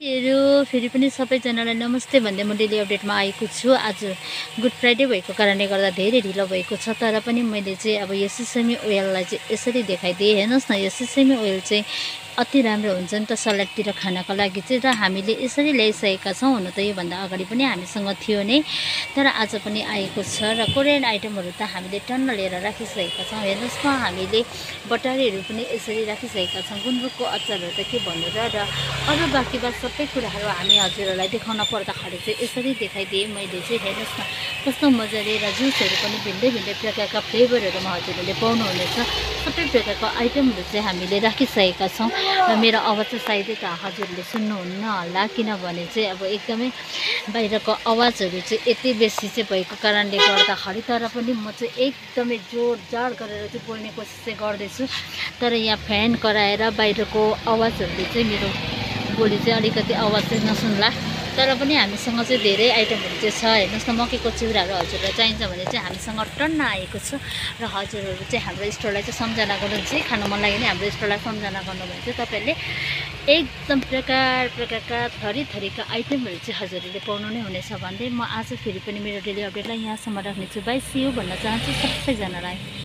फेरि पनि सबैजनालाई नमस्ते भन्दै म डेली अपडेटमा आएको छु। आज गुड फ्राइडे भएको कारणले गर्दा धेरै ढिलो भएको छ, तर पनि मैले चाहिँ अब यो सिसमी ओइललाई चाहिँ यसरी देखाइदिएँ। हेर्नुहोस् न, यो सिसमी ओइल चाहिँ अति राम्रो हुन्छ नि त सलादतिर खानको लागि चाहिँ, र हामीले यसरी ल्याइसकेका छौँ। हुन त योभन्दा अगाडि पनि हामीसँग थियो नै, तर आज पनि आएको छ। र कोरियन आइटमहरू त हामीले टन्न लिएर राखिसकेका छौँ। हेर्नुहोस् न, हामीले बटारीहरू पनि यसरी राखिसकेका छौँ। गुन्द्रुकको अचारहरू त के भन्नु र अरू बाँकी सबै कुराहरू हामी हजुरहरूलाई देखाउन पर्दाखेरि चाहिँ यसरी देखाइदिएँ मैले चाहिँ। हेर्नुहोस् न, कस्तो मजाले, र जुसहरू पनि भिन्दै भिन्दै प्रकारका फ्लेभरहरूमा हजुरहरूले पाउनुहुनेछ। सबै प्रकारको आइटमहरू चाहिँ हामीले राखिसकेका छौँ। र मेरो आवाज चाहिँ सायदै त हजुरहरूले सुन्नुहुन्न होला, किनभने चाहिँ अब एकदमै बाहिरको आवाजहरू चाहिँ यति बेसी चाहिँ भएको कारणले गर्दाखेरि, तर पनि म चाहिँ एकदमै जोड गरेर चाहिँ बोल्ने कोसिस चाहिँ गर्दैछु। तर यहाँ फ्यान कराएर बाहिरको आवाजहरूले चाहिँ मेरो बोली चाहिँ अलिकति आवाज चाहिँ नसुन्ला। तर पनि हामीसँग चाहिँ धेरै आइटमहरू चाहिँ छ। हेर्नुहोस् न, मकैको चिउराहरू हजुरलाई चाहिन्छ भने चाहिँ हामीसँग टन्न आएको छ। र हजुरहरू चाहिँ हाम्रो स्टोरलाई चाहिँ सम्झना गर्नु, जे खानु मन लाग्यो भने हाम्रो स्टोरलाई सम्झना गर्नु भने चाहिँ तपाईँहरूले एकदम प्रकारका थरीका आइटमहरू चाहिँ हजुरहरूले पाउनु नै हुनेछ भन्दै म आज फेरि पनि मेरो डेली अपडेटलाई यहाँसम्म राख्नेछु। बाई, सी यू भन्न चाहन्छु सबैजनालाई।